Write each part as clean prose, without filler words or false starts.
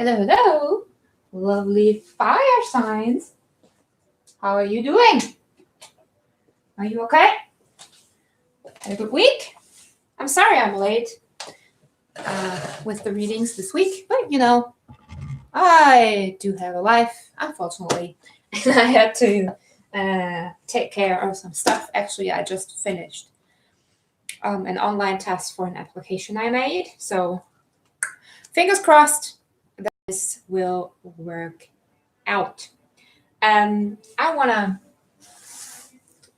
Hello, hello, lovely fire signs. How are you doing? Are you okay? Had a good week? I'm sorry I'm late with the readings this week, but I do have a life, unfortunately, and I had to take care of some stuff. Actually, I just finished an online test for an application I made, so fingers crossed that this will work out. I want to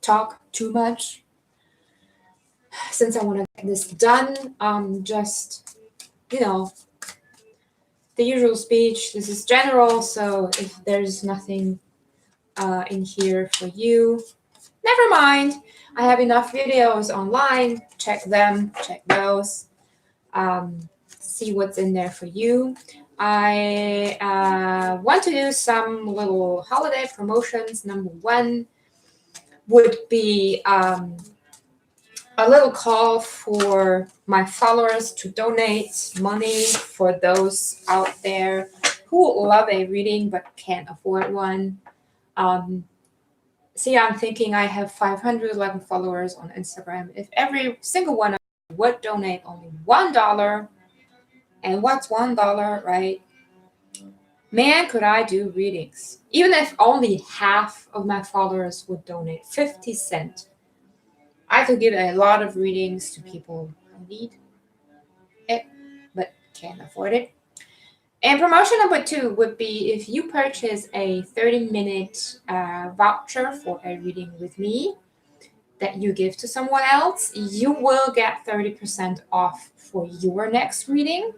talk too much since I want to get this done. Just, the usual speech. This is general, so if there's nothing in here for you, never mind. I have enough videos online. Check them, check those. See what's in there for you. I want to do some little holiday promotions. Number one would be a little call for my followers to donate money for those out there who love a reading but can't afford one. See, I'm thinking I have 511 followers on Instagram. If every single one of you would donate only $1, and what's $1, right? Man, could I do readings. Even if only half of my followers would donate 50 cents. I could give a lot of readings to people who need it but can't afford it. And promotion number two would be if you purchase a 30-minute voucher for a reading with me that you give to someone else, you will get 30% off for your next reading.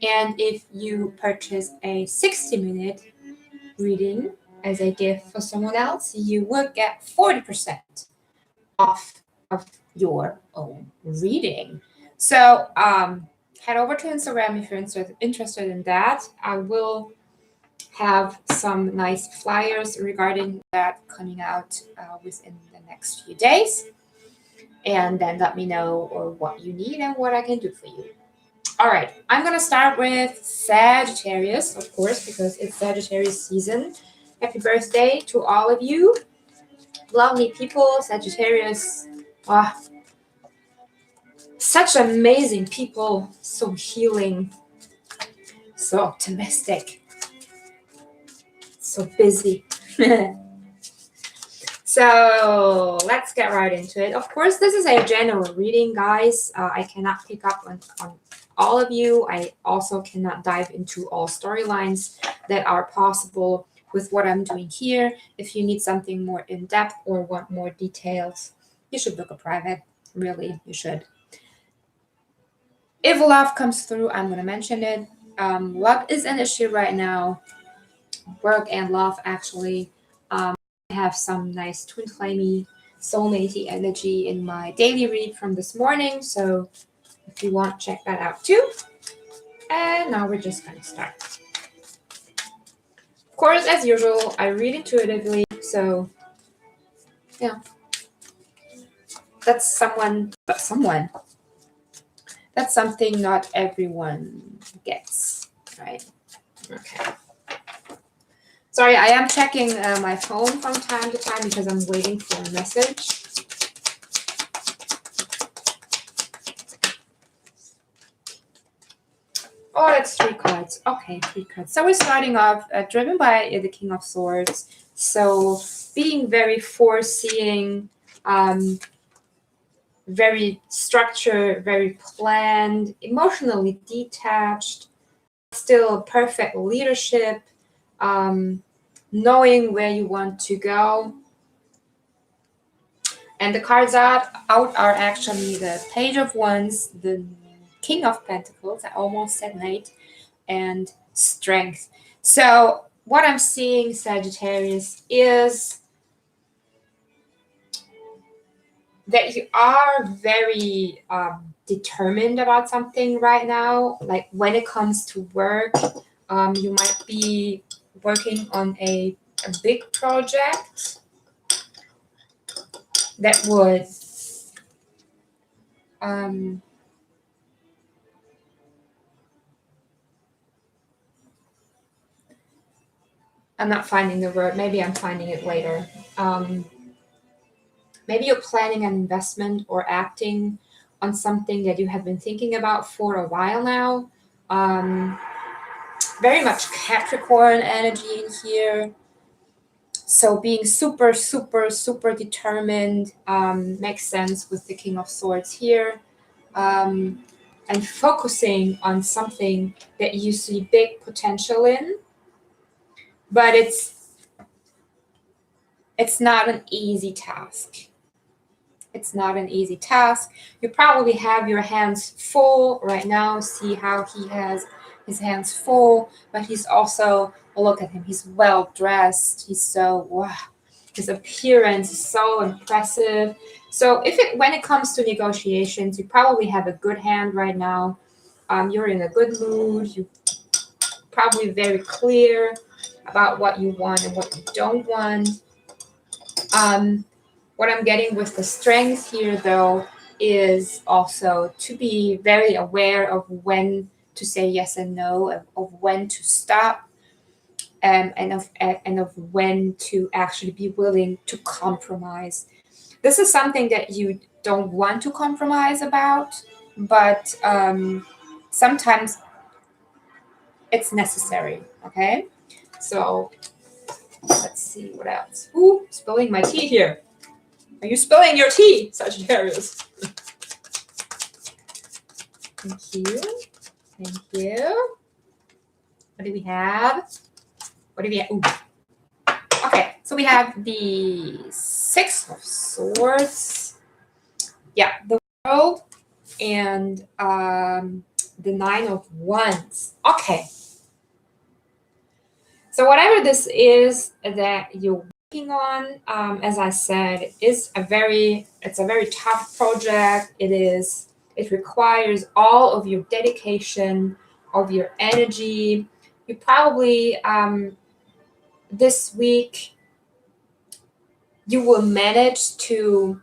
And if you purchase a 60-minute reading as a gift for someone else, you will get 40% off of your own reading. So head over to Instagram if you're interested in that. I will have some nice flyers regarding that coming out within the next few days. And then let me know what you need and what I can do for you. All right, I'm going to start with Sagittarius, of course, because it's Sagittarius season. Happy birthday to all of you. Lovely people, Sagittarius. Such amazing people, so healing, so optimistic, so busy. So let's get right into it. Of course, this is a general reading, guys. I cannot pick up on all of you. I also cannot dive into all storylines that are possible with what I'm doing here. If you need something more in-depth or want more details, you should book a private. Really, you should. If love comes through, I'm going to mention it. Love is an issue right now. Work and love, actually. I have some nice twin flamey soulmatey energy in my daily read from this morning. So if you want, check that out too. And now we're just going to start. Of course, as usual, I read intuitively. So, yeah. That's that's something not everyone gets, right? Okay. Sorry, I am checking my phone from time to time because I'm waiting for a message. Oh, that's 3 cards. Okay, 3 cards. So we're starting off driven by the King of Swords. So being very foreseeing, very structured, very planned, emotionally detached, still perfect leadership, knowing where you want to go. And the cards out are actually the Page of Wands, the King of Pentacles, I almost said Knight, and Strength. So what I'm seeing, Sagittarius, is that you are very determined about something right now. Like when it comes to work, you might be working on a big project that would I'm not finding the word. Maybe I'm finding it later. Maybe you're planning an investment or acting on something that you have been thinking about for a while now. Um, Very much Capricorn energy in here. So being super, super, super determined makes sense with the King of Swords here. Um, and focusing on something that you see big potential in, but it's not an easy task. It's not an easy task. You probably have your hands full right now. See how he has his hands full, but he's also, look at him. He's well dressed. He's so, wow. His appearance is so impressive. So when it comes to negotiations, you probably have a good hand right now. You're in a good mood. You're probably very clear about what you want and what you don't want. What I'm getting with the strength here, though, is also to be very aware of when to say yes and no, of when to stop, and of when to actually be willing to compromise. This is something that you don't want to compromise about, but sometimes it's necessary. Okay, so let's see what else. Ooh, spilling my tea here. Are you spilling your tea, Sagittarius? Thank you. Thank you. What do we have? What do we have? Ooh. Okay, so we have the Six of Swords. Yeah, the World, and the Nine of Wands. Okay. So whatever this is that you're working on, as I said, it's a very tough project. It requires all of your dedication, of your energy. You probably this week you will manage to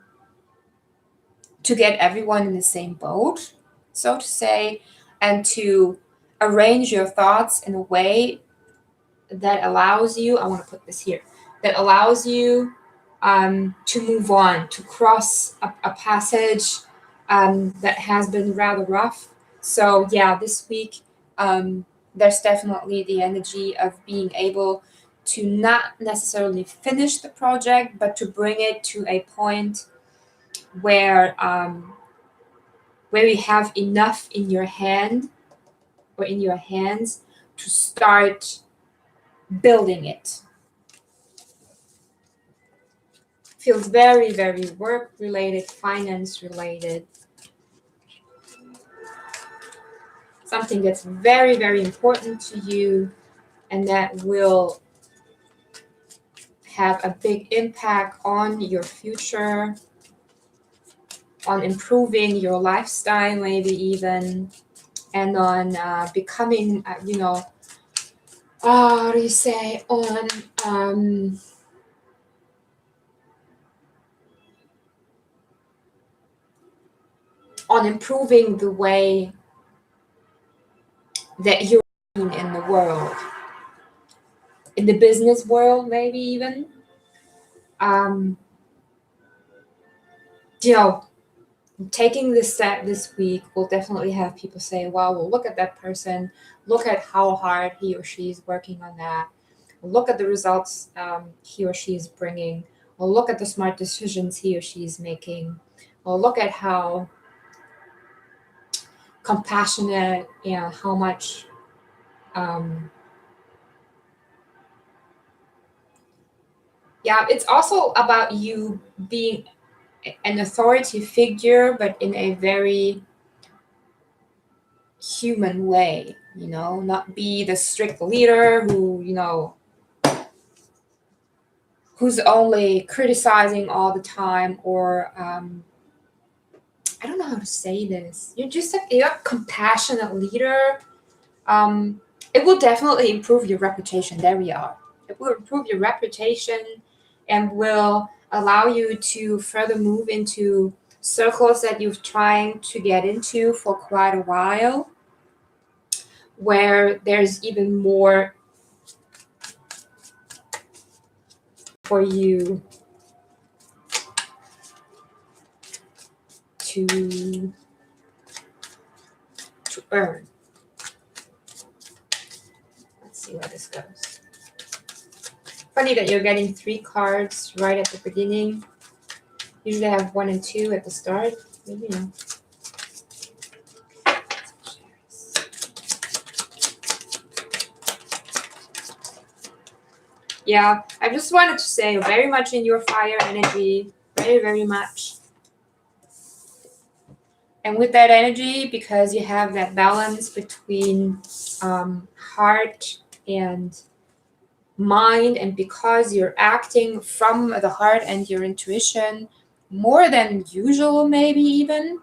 get everyone in the same boat, so to say, and to arrange your thoughts in a way that allows you, I want to put this here, that allows you to move on, to cross a passage that has been rather rough. So yeah, this week there's definitely the energy of being able to not necessarily finish the project, but to bring it to a point where you have enough in your hand or in your hands to start building it. Feels very, very work related, finance related. Something that's very, very important to you and that will have a big impact on your future, on improving your lifestyle, maybe even, and on becoming, how do you say, on improving the way that you're in the world, in the business world, maybe even. You know, taking this step this week will definitely have people say, wow, well, look at that person. Look at how hard he or she is working on that. Look at the results he or she is bringing. Or look at the smart decisions he or she is making. Or look at how compassionate and how much it's also about you being an authority figure, but in a very human way, not be the strict leader who's only criticizing all the time, or I don't know how to say this. You're a compassionate leader. It will definitely improve your reputation. There we are. It will improve your reputation and will allow you to further move into circles that you've trying to get into for quite a while, where there's even more for you to earn. Let's see where this goes. Funny that you're getting 3 cards right at the beginning. Usually I have 1 and 2 at the start. Maybe no. Yeah, I just wanted to say very much in your fire energy. Very, very much. And with that energy, because you have that balance between heart and mind, and because you're acting from the heart and your intuition more than usual, maybe even.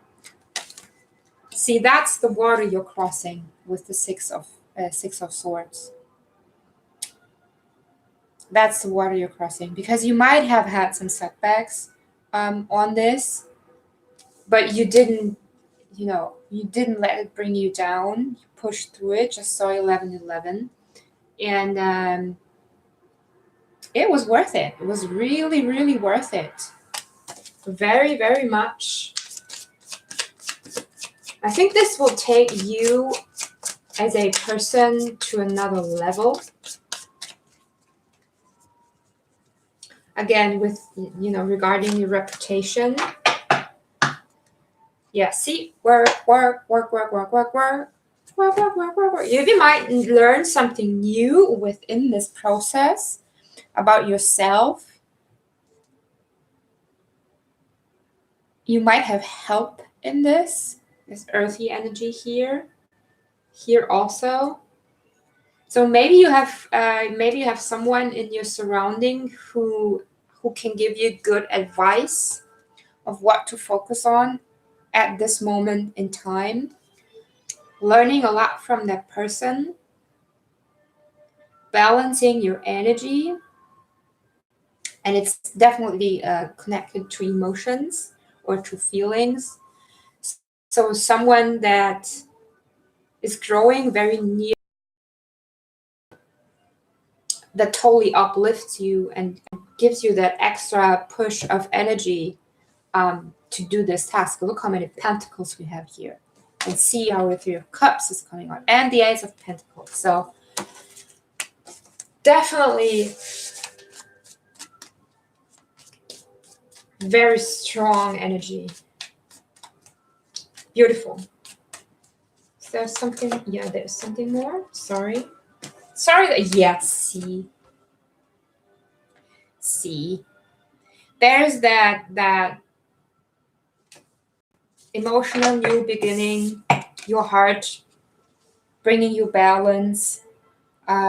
See, that's the water you're crossing with the Six of Swords. That's the water you're crossing, because you might have had some setbacks on this, but you didn't, you didn't let it bring you down. You pushed through it. Just saw 11-11, and it was worth it. It was really, really worth it. Very, very much. I think this will take you as a person to another level. Again, with, regarding your reputation. Yeah, see, work. You might learn something new within this process about yourself. You might have help in this earthy energy here also. So maybe you have someone in your surrounding who can give you good advice of what to focus on at this moment in time. Learning a lot from that person, balancing your energy, and it's definitely connected to emotions or to feelings. So someone that is growing very near, that totally uplifts you and gives you that extra push of energy to do this task. Look how many pentacles we have here, and see how the 3 of Cups is coming on, and the Ace of Pentacles. So definitely very strong energy. Beautiful. Is there something? Yeah, there's something more. Sorry. Yes, see. There's that emotional new beginning, your heart bringing you balance,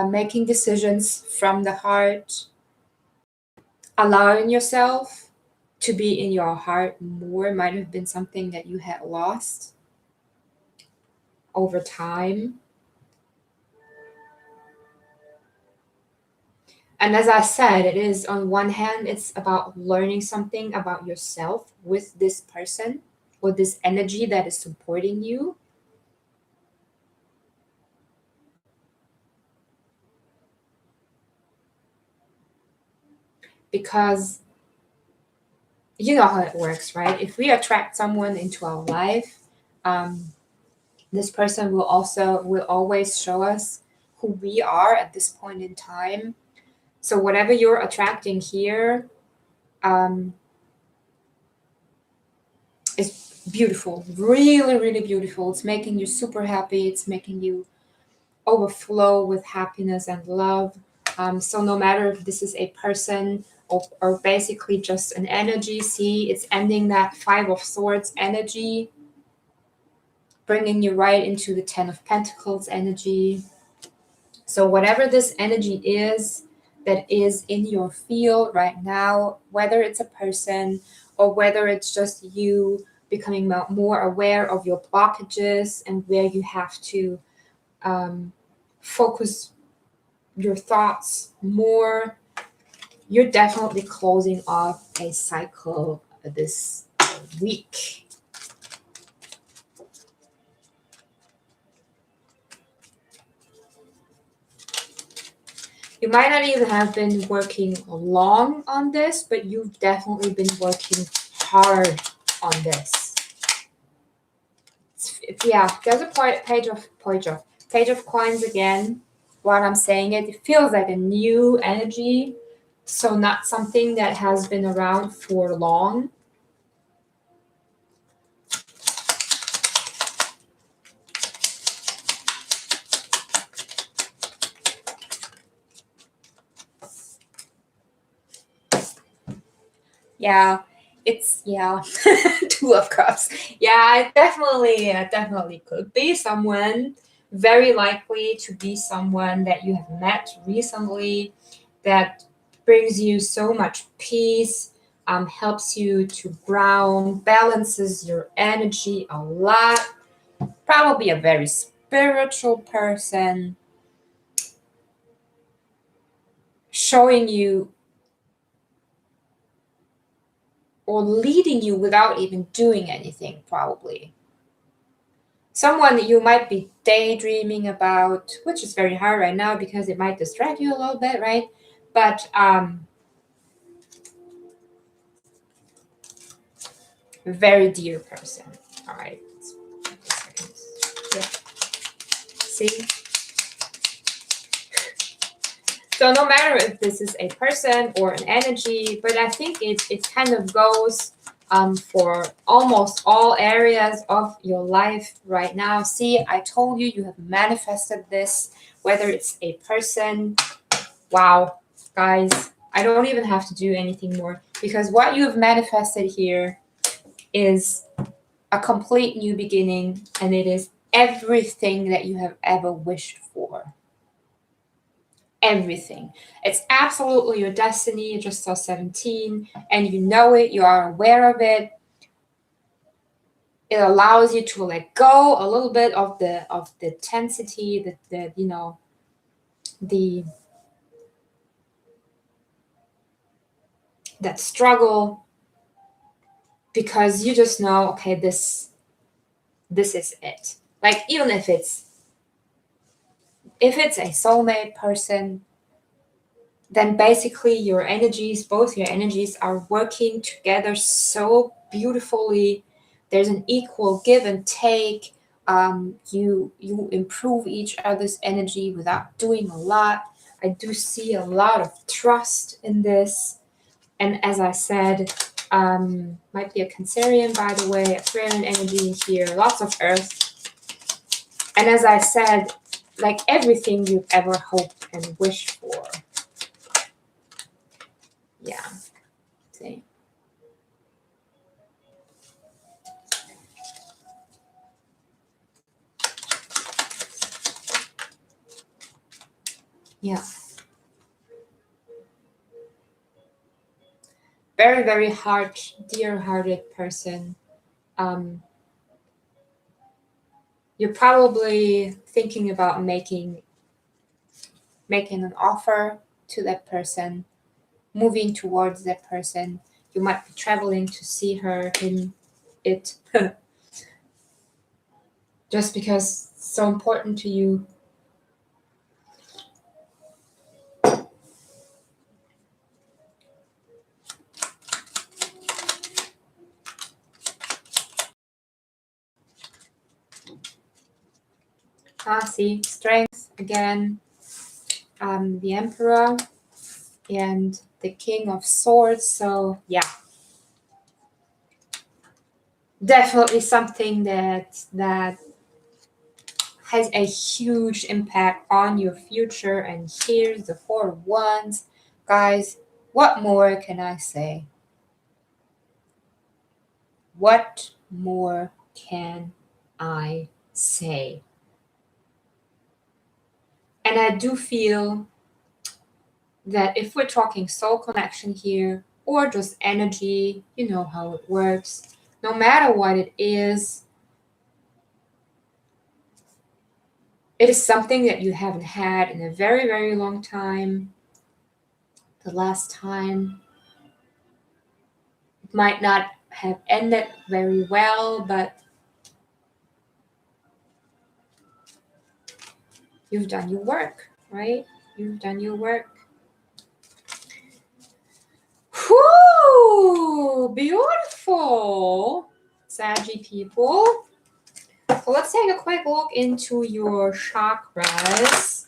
making decisions from the heart, allowing yourself to be in your heart more. Might have been something that you had lost over time. And as I said, it is, on one hand, it's about learning something about yourself with this person, or this energy that is supporting you. Because you know how it works, right? If we attract someone into our life, this person will always show us who we are at this point in time. So whatever you're attracting here is beautiful, really, really beautiful. It's making you super happy. It's making you overflow with happiness and love. So no matter if this is a person or basically just an energy, see, it's ending that 5 of Swords energy, bringing you right into the 10 of Pentacles energy. So whatever this energy is that is in your field right now, whether it's a person or whether it's just you becoming more aware of your blockages and where you have to focus your thoughts more, you're definitely closing off a cycle this week. You might not even have been working long on this, but you've definitely been working hard on this. Yeah, there's a page of coins again. While I'm saying it, it feels like a new energy. So not something that has been around for long. Yeah, it's Two of Cups. Yeah, it definitely could be someone, very likely to be someone that you have met recently that brings you so much peace, helps you to ground, balances your energy a lot. Probably a very spiritual person, showing you or leading you without even doing anything, probably. Someone that you might be daydreaming about, which is very hard right now because it might distract you a little bit, right? But very dear person. All right. Yeah. See? So no matter if this is a person or an energy, but I think it kind of goes for almost all areas of your life right now. See, I told you you have manifested this, whether it's a person. Wow, guys, I don't even have to do anything more because what you have manifested here is a complete new beginning, and it is everything that you have ever wished for. Everything. It's absolutely your destiny. You just saw 17 and you know it, you are aware of it. It allows you to let go a little bit of the tensity, the that struggle, because you just know, okay, this is it. Like, even if it's a soulmate person, then basically both your energies are working together so beautifully. There's an equal give and take. You improve each other's energy without doing a lot. I do see a lot of trust in this. And as I said, might be a Cancerian, by the way, Aquarian energy here, lots of earth. And as I said, like everything you've ever hoped and wished for. Yeah. See. Yeah. Very, very dear-hearted person. You're probably thinking about making an offer to that person, moving towards that person. You might be traveling to see her, him, it, just because it's so important to you. See, strength again. The Emperor and the King of Swords. So yeah, definitely something that has a huge impact on your future. And here's the Four of Wands. Guys, what more can I say? What more can I say? And I do feel that if we're talking soul connection here or just energy, you know how it works, no matter what it is something that you haven't had in a very, very long time. The last time it might not have ended very well, but you've done your work, right? You've done your work. Whoo! Beautiful, Saggy people. So let's take a quick look into your chakras.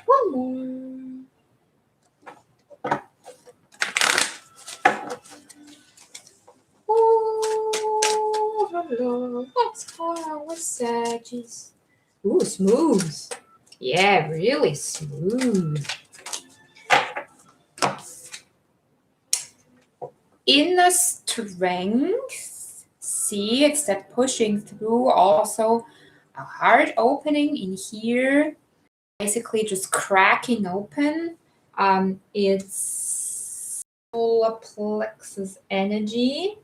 One more. Oh, hello. What's going on with Saggies? Ooh, smooth. Yeah, really smooth. Inner strength. See, it's that pushing through. Also, a heart opening in here. Basically, just cracking open. It's solar plexus energy.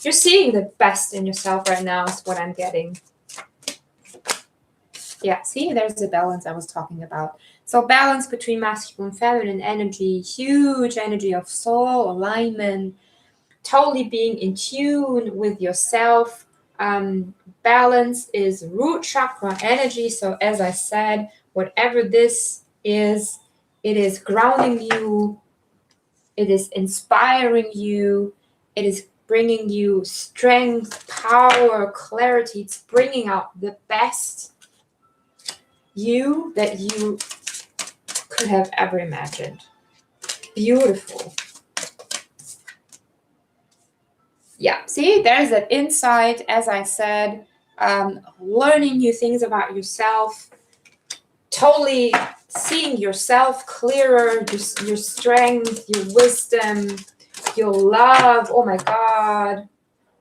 You're seeing the best in yourself right now is what I'm getting. Yeah, see, there's the balance I was talking about. So balance between masculine and feminine energy, huge energy of soul alignment, totally being in tune with yourself. Balance is root chakra energy. So as I said, whatever this is, it is grounding you, it is inspiring you, it is bringing you strength, power, clarity. It's bringing out the best you that you could have ever imagined. Beautiful. Yeah, see, there's that insight, as I said, learning new things about yourself, totally seeing yourself clearer, your strength, your wisdom, your love, oh my God,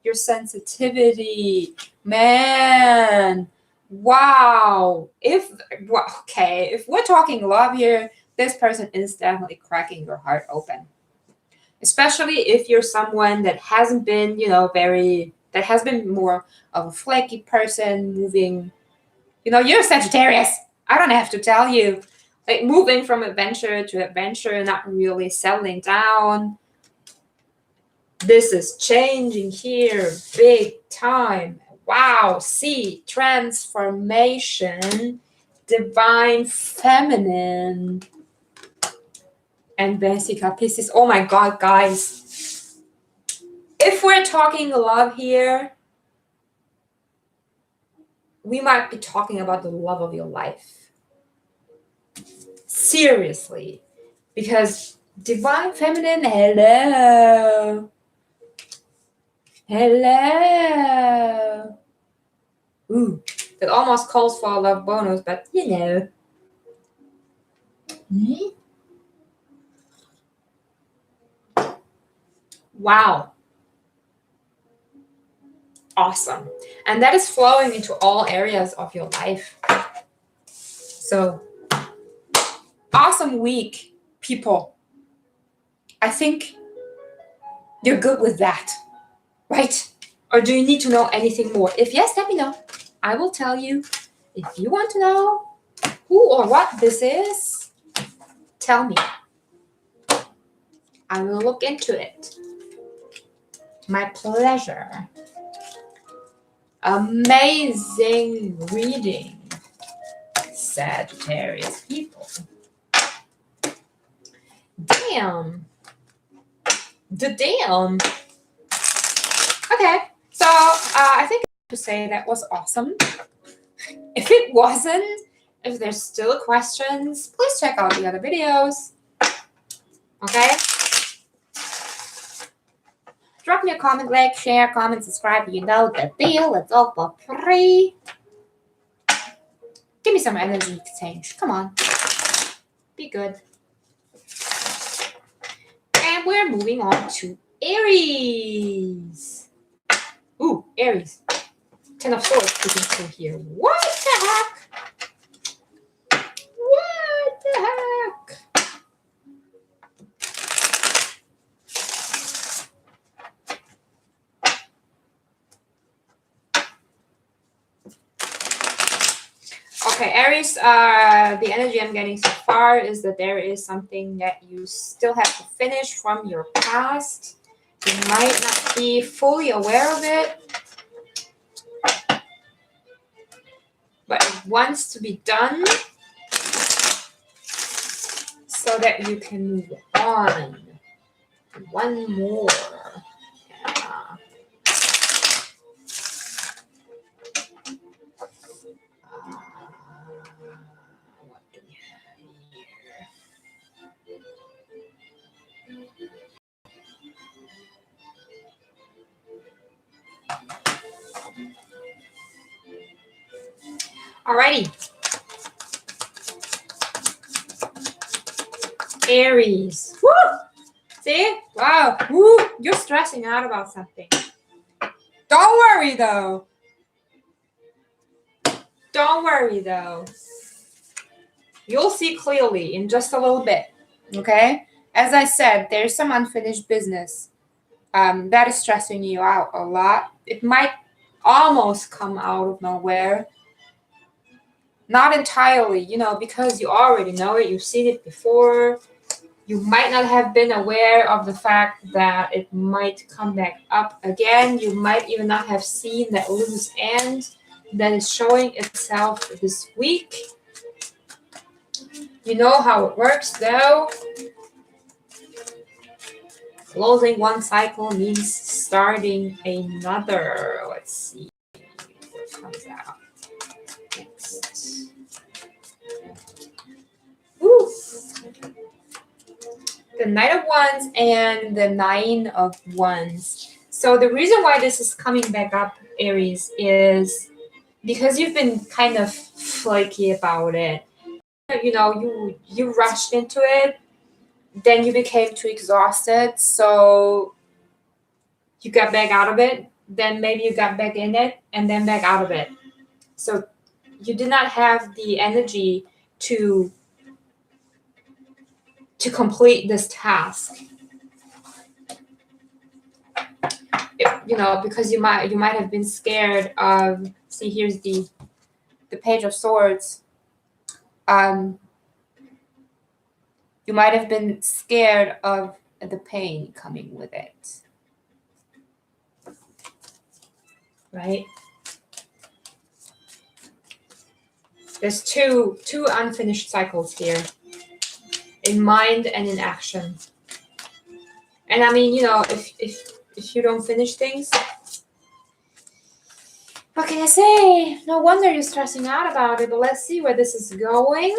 your sensitivity, man, wow. If we're talking love here, this person is definitely cracking your heart open. Especially if you're someone that hasn't been, that has been more of a flaky person, moving, you're a Sagittarius. I don't have to tell you. Like moving from adventure to adventure, not really settling down. This is changing here big time. Wow, see, transformation, divine feminine, and Vesica Pisces. Oh my God, guys. If we're talking love here, we might be talking about the love of your life. Seriously. Because divine feminine, hello. Hello. Ooh, that almost calls for a love bonus, but Wow. Awesome. And that is flowing into all areas of your life. So, awesome week, people. I think you're good with that, right? Or do you need to know anything more? If yes, let me know. I will tell you. If you want to know who or what this is, tell me. I will look into it. My pleasure. Amazing reading, Sagittarius people. Damn. Damn. Okay, so I think I have to say that was awesome. If it wasn't, if there's still questions, please check out the other videos. Okay? Drop me a comment, like, share, comment, subscribe. You know the deal. It's all for free. Give me some energy exchange. Come on. Be good. And we're moving on to Aries. Ooh, Aries. 10 of Swords peeking through here. What the heck? What the heck? Okay, Aries, the energy I'm getting so far is that there is something that you still have to finish from your past. You might not be fully aware of it, but it wants to be done so that you can move on. One more. Yeah. What do we have here? Alrighty. Aries. Woo! See? Wow. Woo! You're stressing out about something. Don't worry though. Don't worry though. You'll see clearly in just a little bit. Okay? As I said, there's some unfinished business that is stressing you out a lot. It might almost come out of nowhere. Not entirely, you know, because you already know it, you've seen it before. You might not have been aware of the fact that it might come back up again. You might even not have seen that loose end that is showing itself this week. You know how it works though. Closing one cycle means starting another. Let's see what comes out next. Woo. The Knight of Wands and the Nine of Wands. So the reason why this is coming back up, Aries, is because you've been kind of flaky about it. You know, you rushed into it, then you became too exhausted, so you got back out of it, then maybe you got back in it, and then back out of it. So you did not have the energy to complete this task. You know, because you might have been scared of, see, here's the Page of Swords. You might have been scared of the pain coming with it. Right? There's two unfinished cycles here, in mind and in action. And I mean, you know, if you don't finish things, what can I say? No wonder you're stressing out about it, but let's see where this is going.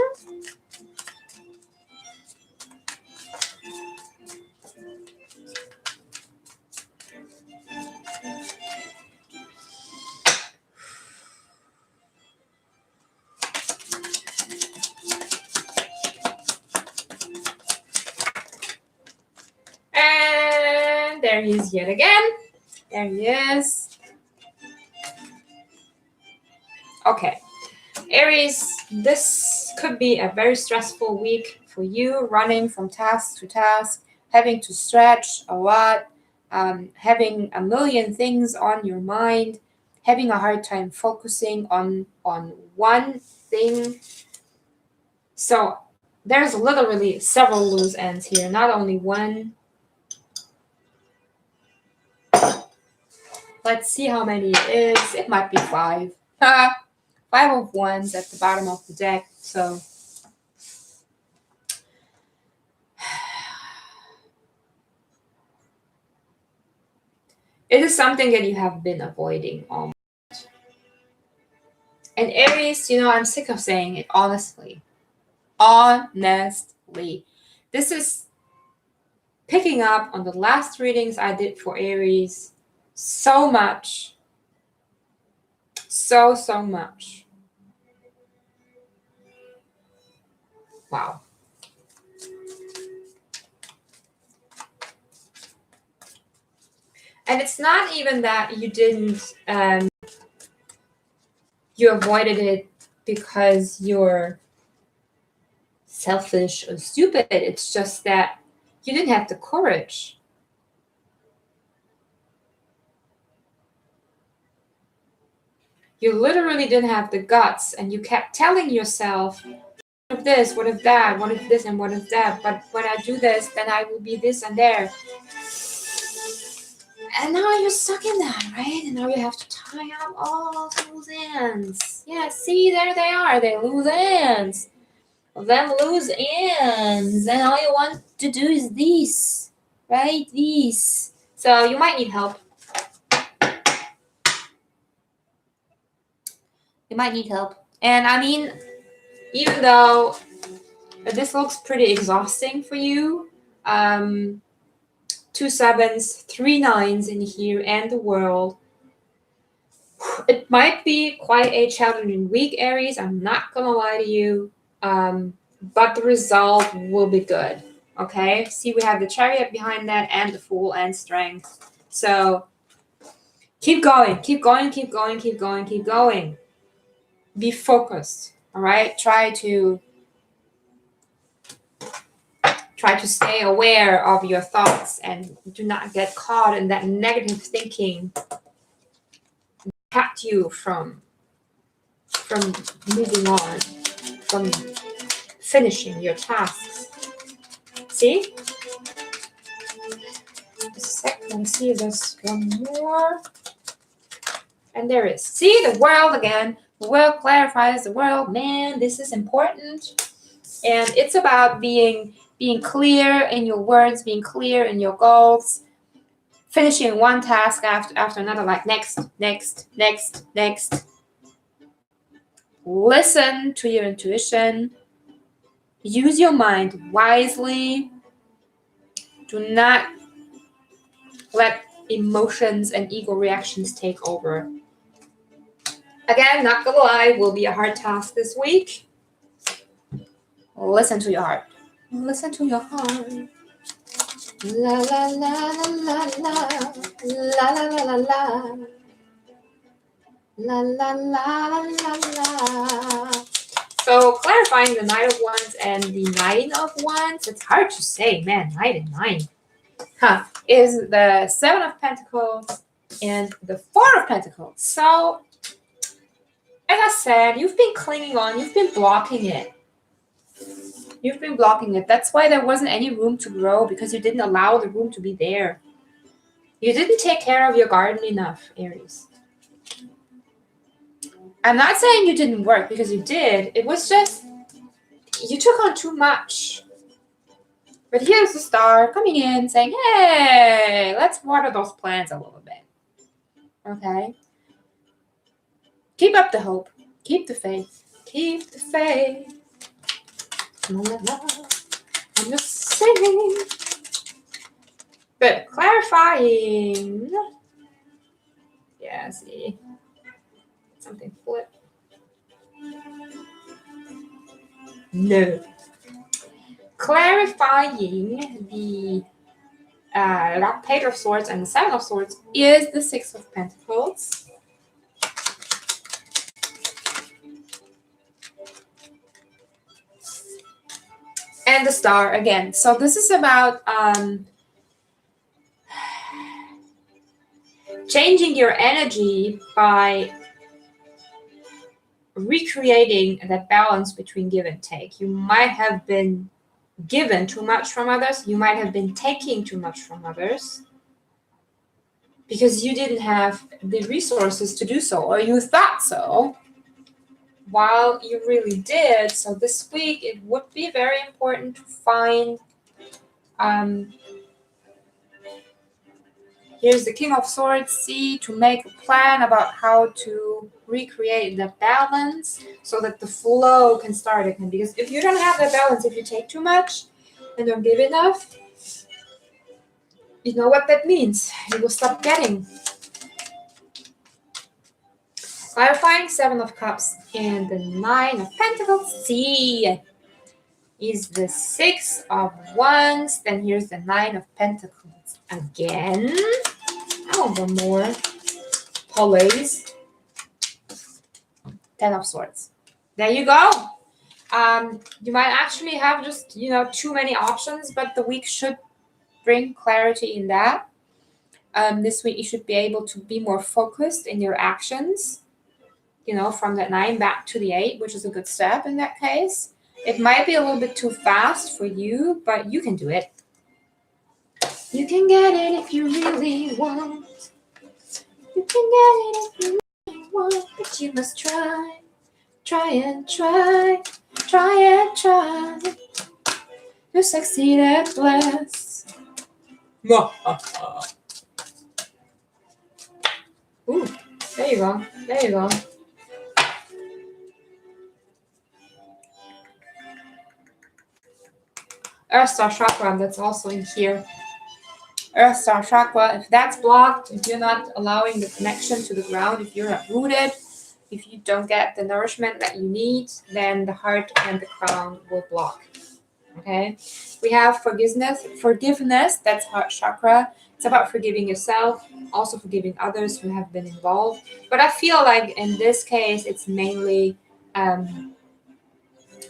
And there he is yet again. There he is. Okay. Aries, this could be a very stressful week for you, running from task to task, having to stretch a lot, having a million things on your mind, having a hard time focusing on one thing. So there's literally several loose ends here, not only one. Let's see how many it is. It might be 5. 5 of Wands at the bottom of the deck. So it is something that you have been avoiding almost. And Aries, you know, I'm sick of saying it, honestly. Honestly. This is picking up on the last readings I did for Aries so much. So much. Wow. And it's not even that you didn't, you avoided it because you're selfish or stupid. It's just that you didn't have the courage. You literally didn't have the guts, and you kept telling yourself, what if this, what if that, what if this, and what if that, but when I do this, then I will be this and there. And now you're stuck in that, right? And now you have to tie up all the loose ends. Yeah, see, there they are, they loose ends. Them loose ends, and all you want to do is this, right? This. So you might need help. You might need help. And I mean, even though this looks pretty exhausting for you, 2 7s, 3 9s in here, and the world, it might be quite a challenging week, Aries. I'm not gonna lie to you, but the result will be good. Okay, see, we have the Chariot behind that, and the Fool, and Strength. So keep going, keep going, keep going, keep going, keep going. Be focused. All right, try to stay aware of your thoughts and do not get caught in that negative thinking that kept you from moving on, from finishing your tasks. See? Just a second, let me see if there's one more. And there is. See, the world again. The world clarifies the world. Man, this is important. And it's about being clear in your words, being clear in your goals, finishing one task after another, like next. Listen to your intuition. Use your mind wisely. Do not let emotions and ego reactions take over. Again, not gonna lie, will be a hard task this week. Listen to your heart. Listen to your heart. La la la la la la la la la la. La la la la la. So clarifying the Knight of Wands and the Nine of Wands, it's hard to say, man, Knight and Nine. Is the Seven of Pentacles and the Four of Pentacles. So, as I said, you've been clinging on, you've been blocking it. You've been blocking it. That's why there wasn't any room to grow, because you didn't allow the room to be there. You didn't take care of your garden enough, Aries. I'm not saying you didn't work, because you did. It was just, you took on too much. But here's the star coming in saying, hey, let's water those plants a little bit. Okay? Keep up the hope. Keep the faith. Keep the faith. La, la, la. I'm just singing. Good. Clarifying. Yeah, see. Something flipped. No. Clarifying the Page of Swords and the Seven of Swords is the Six of Pentacles. And the Star again. So this is about changing your energy by recreating that balance between give and take. You might have been given too much from others. You might have been taking too much from others because you didn't have the resources to do so, or you thought so, while you really did. So this week, it would be very important to find, here's the King of Swords, see, to make a plan about how to recreate the balance so that the flow can start again. Because if you don't have the balance, if you take too much and don't give enough, you know what that means. You will stop getting. Clarifying Seven of Cups and the Nine of Pentacles. See, is the Six of Wands. Then here's the Nine of Pentacles again. Oh, Oh, one more. Always. 10 of Swords. There you go. You might actually have just, too many options, but the week should bring clarity in that. This week you should be able to be more focused in your actions, from that 9 back to the 8, which is a good step in that case. It might be a little bit too fast for you, but you can do it. You can get it if you really want. You can get it if you really want, but you must try. Try and try. Try and try. You succeed at last. Ooh, there you go. There you go. Earth Star Chakra, that's also in here. Earth Star Chakra, if that's blocked, if you're not allowing the connection to the ground, if you're not rooted, if you don't get the nourishment that you need, then the heart and the crown will block. Okay? We have forgiveness, that's heart chakra. It's about forgiving yourself, also forgiving others who have been involved. But I feel like in this case, it's mainly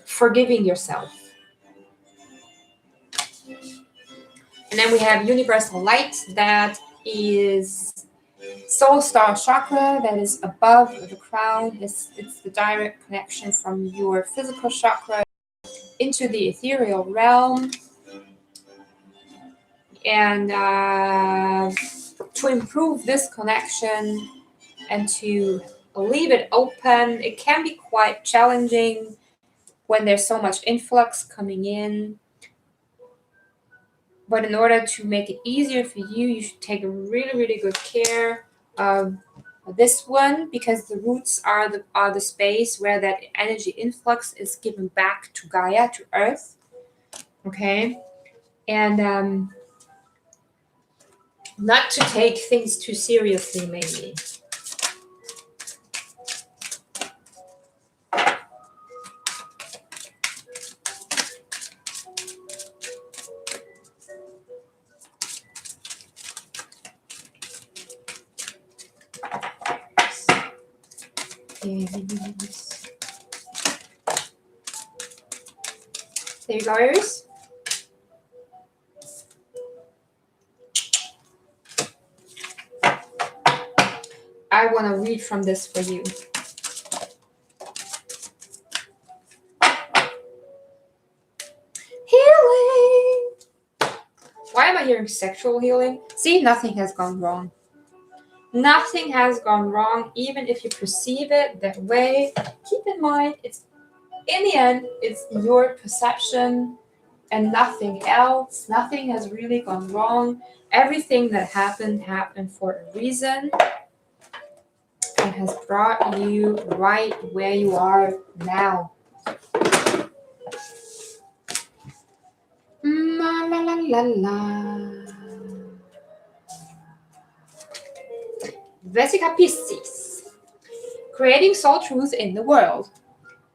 forgiving yourself. And then we have universal light, that is soul star chakra, that is above the crown. It's the direct connection from your physical chakra into the ethereal realm. And to improve this connection and to leave it open, it can be quite challenging when there's so much influx coming in. But in order to make it easier for you, you should take a really, really good care of this one, because the roots are the space where that energy influx is given back to Gaia, to Earth. Okay? And not to take things too seriously, maybe. There you go, Iris. I want to read from this for you. Healing. Why am I hearing sexual healing? See, nothing has gone wrong. Nothing has gone wrong, even if you perceive it that way. Keep in mind, it's in the end, it's your perception and nothing else. Nothing has really gone wrong. Everything that happened for a reason. It has brought you right where you are now. La la la la la. Vesica Piscis. Creating soul truth in the world.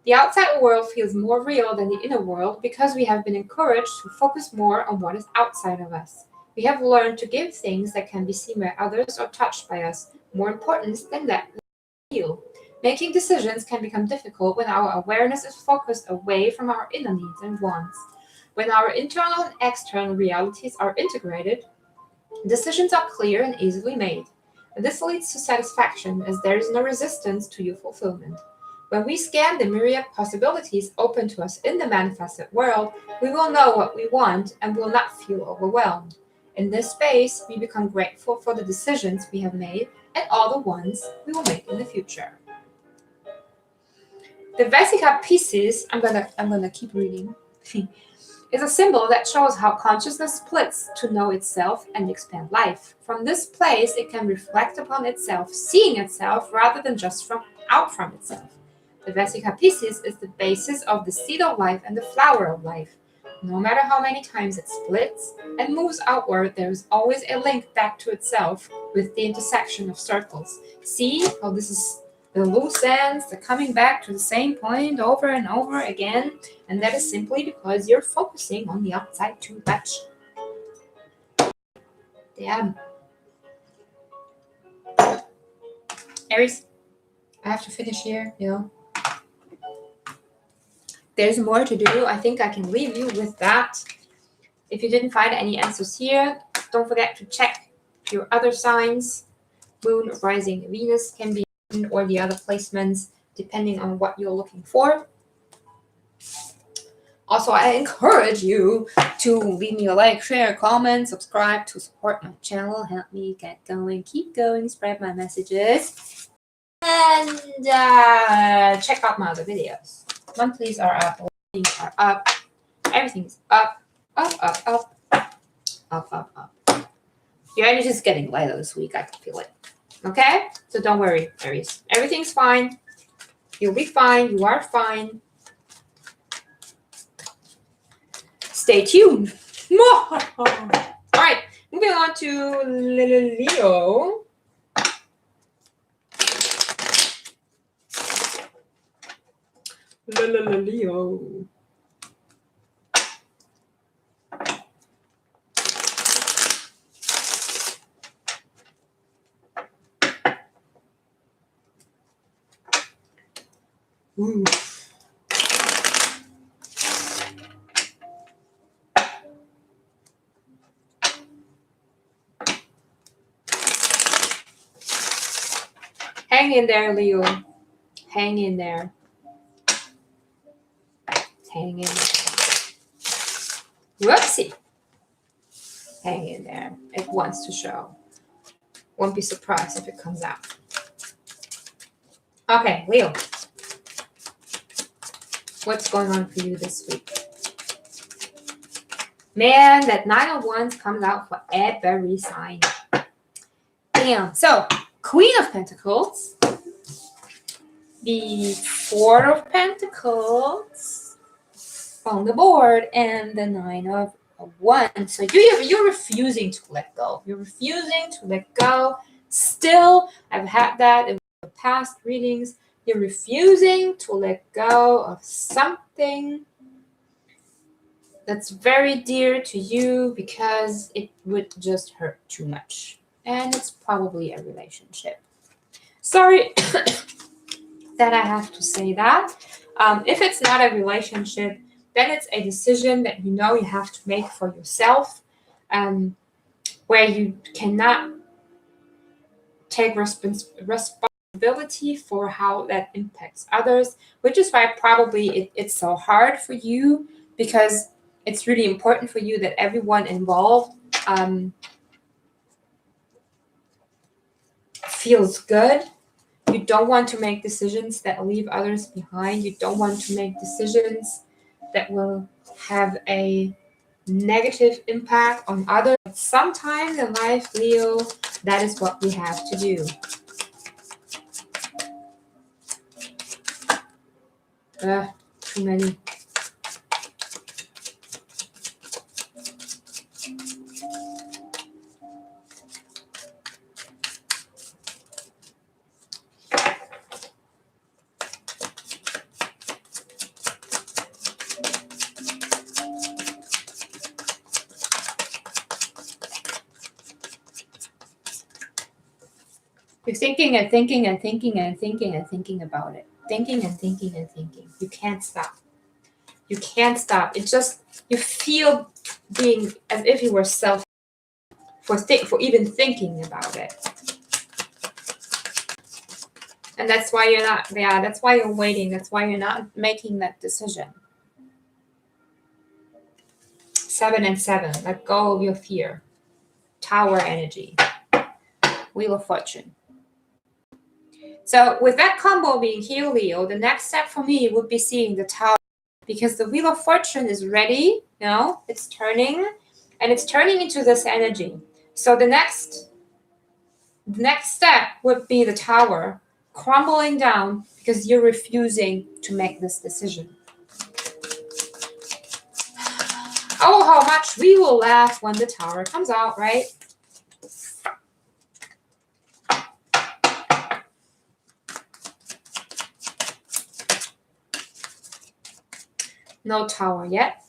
The outside world feels more real than the inner world because we have been encouraged to focus more on what is outside of us. We have learned to give things that can be seen by others or touched by us more importance than that we feel. Making decisions can become difficult when our awareness is focused away from our inner needs and wants. When our internal and external realities are integrated, decisions are clear and easily made. This leads to satisfaction as there is no resistance to your fulfillment. When we scan the myriad possibilities open to us in the manifested world, we will know what we want and will not feel overwhelmed. In this space, we become grateful for the decisions we have made and all the ones we will make in the future. The Vesica Piscis, I'm gonna keep reading, is a symbol that shows how consciousness splits to know itself and expand life. From this place, it can reflect upon itself, seeing itself rather than just out from itself. The Vesica Piscis is the basis of the seed of life and the flower of life. No matter how many times it splits and moves outward, there is always a link back to itself with the intersection of circles. See how this is the loose ends, they're coming back to the same point over and over again, and that is simply because you're focusing on the outside too much. Damn. Aries, I have to finish here, you know. There's more to do. I think I can leave you with that. If you didn't find any answers here, don't forget to check your other signs. Moon, rising, Venus can be or the other placements depending on what you're looking for. Also, I encourage you to leave me a like, share, comment, subscribe to support my channel, help me get going, keep going, spread my messages, and check out my other videos. Monthlies are up, things are up, everything is up, up, up, up, up, up, up. Your energy is getting lighter this week, I can feel it. Okay? So don't worry, Aries. Everything's fine. You'll be fine. You are fine. Stay tuned. All right, moving on to Leo. Leo. Ooh. Hang in there, Leo. Hang in there. Hang in there. Whoopsie. Hang in there. It wants to show. Won't be surprised if it comes out. Okay, Leo. What's going on for you this week? Man, that Nine of Wands comes out for every sign. Damn. So, Queen of Pentacles, the Four of Pentacles on the board, and the Nine of Wands. So you're refusing to let go. You're refusing to let go. Still, I've had that in the past readings. You're refusing to let go of something that's very dear to you because it would just hurt too much. And it's probably a relationship. Sorry that I have to say that. If it's not a relationship, then it's a decision that you know you have to make for yourself, where you cannot take responsibility for how that impacts others, which is why probably it's so hard for you, because it's really important for you that everyone involved feels good. You don't want to make decisions that leave others behind. You don't want to make decisions that will have a negative impact on others. But sometimes in life, Leo, that is what we have to do. Too many. You're thinking and thinking and thinking and thinking and thinking about it. Thinking and thinking and thinking. You can't stop. You can't stop. It's just, you feel being as if you were self for even thinking about it. And that's why you're not, that's why you're waiting. That's why you're not making that decision. 7 and 7. Let go of your fear. Tower energy. Wheel of Fortune. So with that combo being here, Leo, the next step for me would be seeing the Tower, because the Wheel of Fortune is ready. You know, it's turning, and it's turning into this energy. So the next step would be the Tower crumbling down because you're refusing to make this decision. Oh, how much we will laugh when the Tower comes out, right? No Tower yet.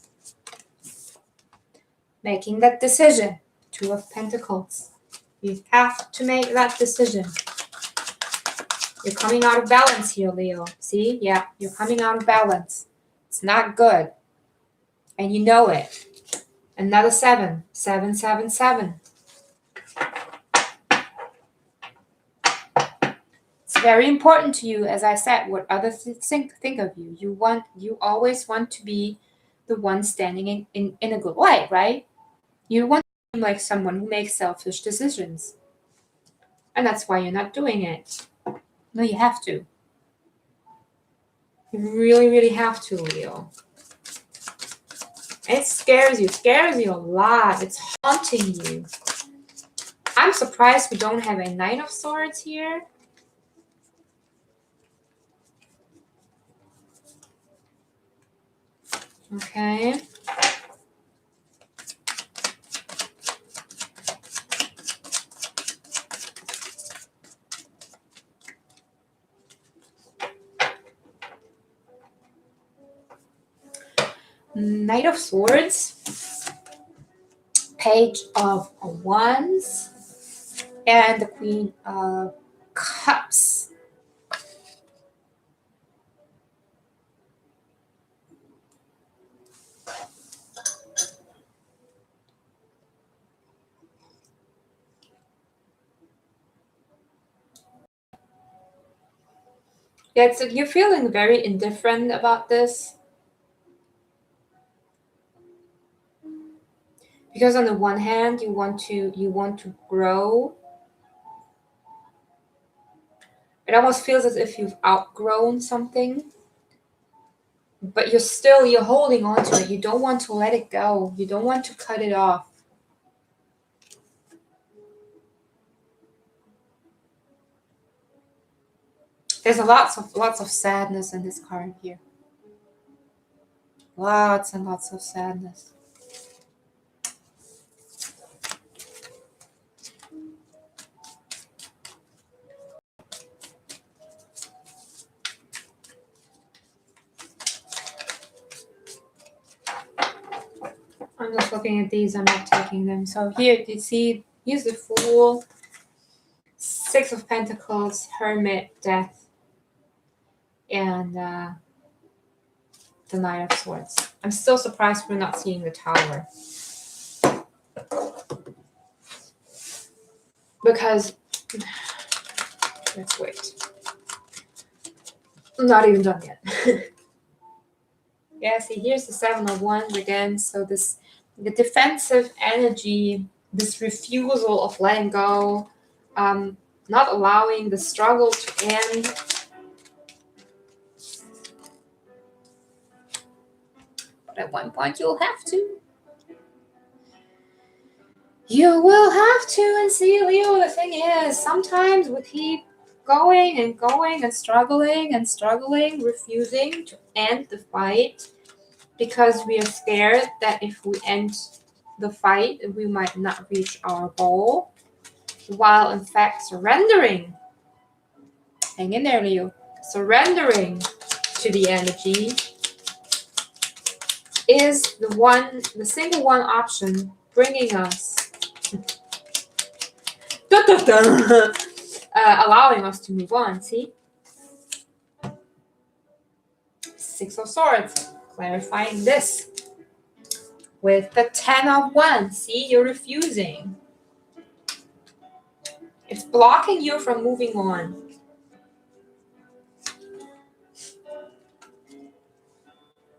Making that decision. 2 of Pentacles. You have to make that decision. You're coming out of balance here, Leo. See? Yeah, you're coming out of balance. It's not good. And you know it. Another 7. 7, 7, 7. It's very important to you, as I said, what others think of you. You always want to be the one standing in a good light, right? You want to be like someone who makes selfish decisions. And that's why you're not doing it. No, you have to. You really, really have to, Leo. And it scares you a lot. It's haunting you. I'm surprised we don't have a Knight of Swords here. Okay. Knight of Swords, Page of Wands, and the Queen of Cups. Yeah, so you're feeling very indifferent about this. Because on the one hand, you want to grow. It almost feels as if you've outgrown something. But you're holding on to it. You don't want to let it go. You don't want to cut it off. There's lots of sadness in this card here. Lots and lots of sadness. I'm just looking at these. I'm not taking them. So here, you see, here's the Fool, 6 of Pentacles, Hermit, Death, and the Knight of Swords. I'm still surprised we're not seeing the Tower. Because, let's wait. I'm not even done yet. Yeah, see, here's the 7 of Wands again. So the defensive energy, this refusal of letting go, not allowing the struggle to end. But at one point you'll have to. You will have to, and see, Leo, the thing is, sometimes we keep going and struggling, refusing to end the fight because we are scared that if we end the fight, we might not reach our goal, while in fact surrendering. Hang in there, Leo. Surrendering to the energy is the single one option bringing us allowing us to move on. See, 6 of Swords, clarifying this with the 10 of Wands. See, you're refusing. It's blocking you from moving on.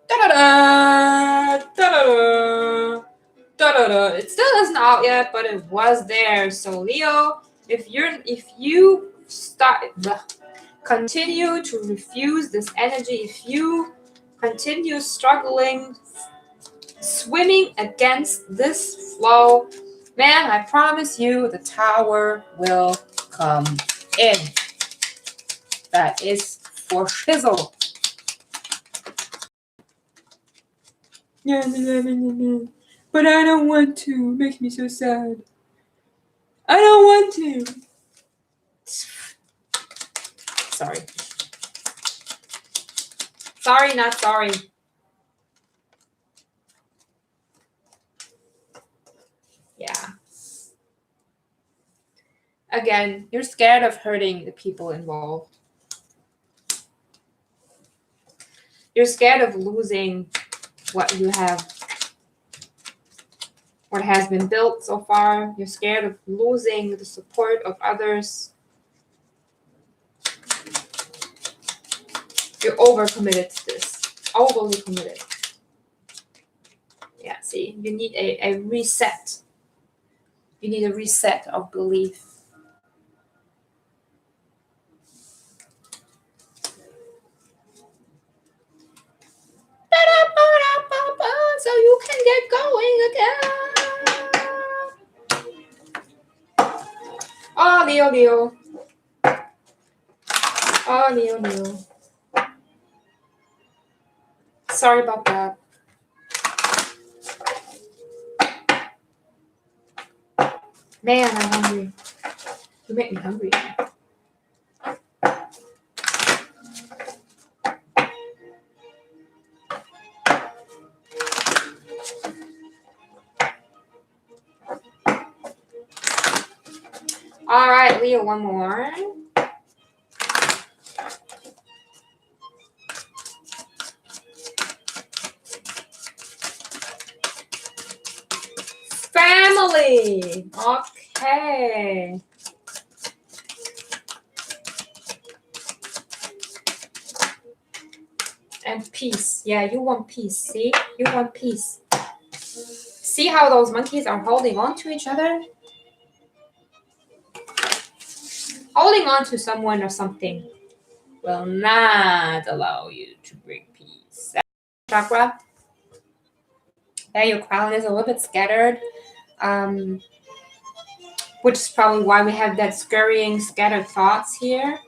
Da-da-da, da-da-da, da-da-da. It still isn't out yet, but it was there. So Leo, if you continue to refuse this energy, if you continue struggling, swimming against this flow, man, I promise you the Tower will come in. That is for shizzle. Yeah, but I don't want to. It makes me so sad. I don't want to. Sorry. Sorry, not sorry. Yeah. Again, you're scared of hurting the people involved. You're scared of losing what you have, what has been built so far. You're scared of losing the support of others. You're overcommitted to this, overly committed. Yeah, see, you need a reset. You need a reset of belief. So you can get going again. Oh, Leo. Oh, Leo. Sorry about that. Man, I'm hungry. You make me hungry. All right, Leo, one more. Family. Okay. And peace. Yeah, you want peace. See? You want peace. See how those monkeys are holding on to each other? Holding on to someone or something will not allow you to bring peace. Chakra. Yeah, your crown is a little bit scattered. Which is probably why we have that scurrying, scattered thoughts here.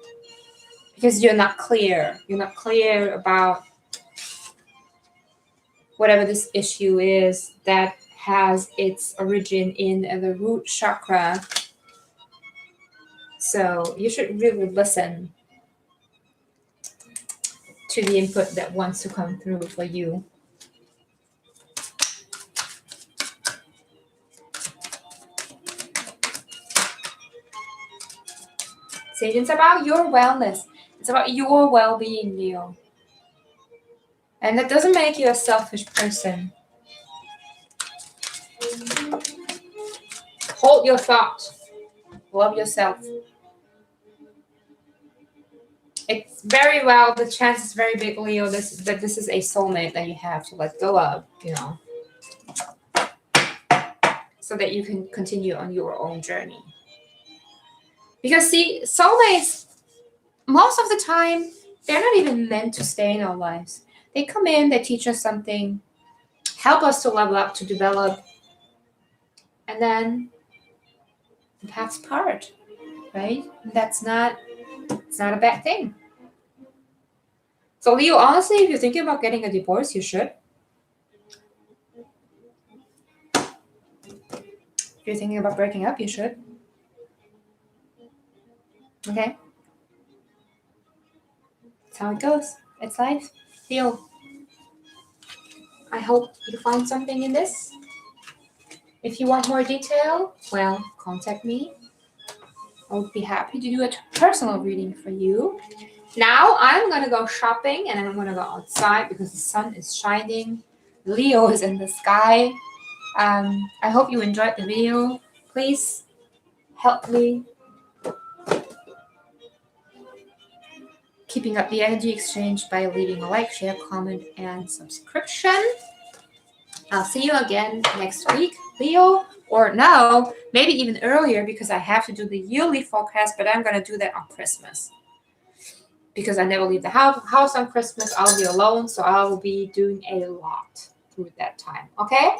Because you're not clear. You're not clear about whatever this issue is that has its origin in the root chakra. So you should really listen to the input that wants to come through for you. See, it's about your wellness. It's about your well-being, Leo. And that doesn't make you a selfish person. Hold your thought. Love yourself. It's very well, the chance is very big, Leo, that this is a soulmate that you have to let go of, so that you can continue on your own journey. Because see, soulmates, most of the time, they're not even meant to stay in our lives. They come in, they teach us something, help us to level up, to develop, and then the paths part, right? It's not a bad thing. So Leo, honestly, if you're thinking about getting a divorce, you should. If you're thinking about breaking up, you should. Okay? That's how it goes. It's life. Leo, I hope you find something in this. If you want more detail, well, contact me. I would be happy to do a personal reading for you. Now I'm going to go shopping and I'm going to go outside because the sun is shining. Leo is in the sky. I hope you enjoyed the video. Please help me keeping up the energy exchange by leaving a like, share, comment, and subscription. I'll see you again next week, Leo. Or no, maybe even earlier because I have to do the yearly forecast, but I'm going to do that on Christmas. Because I never leave the house on Christmas. I'll be alone, so I will be doing a lot through that time. Okay?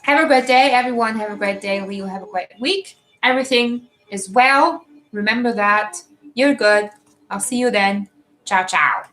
Have a great day, everyone. Have a great day. Leo, have a great week. Everything is well. Remember that. You're good. I'll see you then. Ciao, ciao.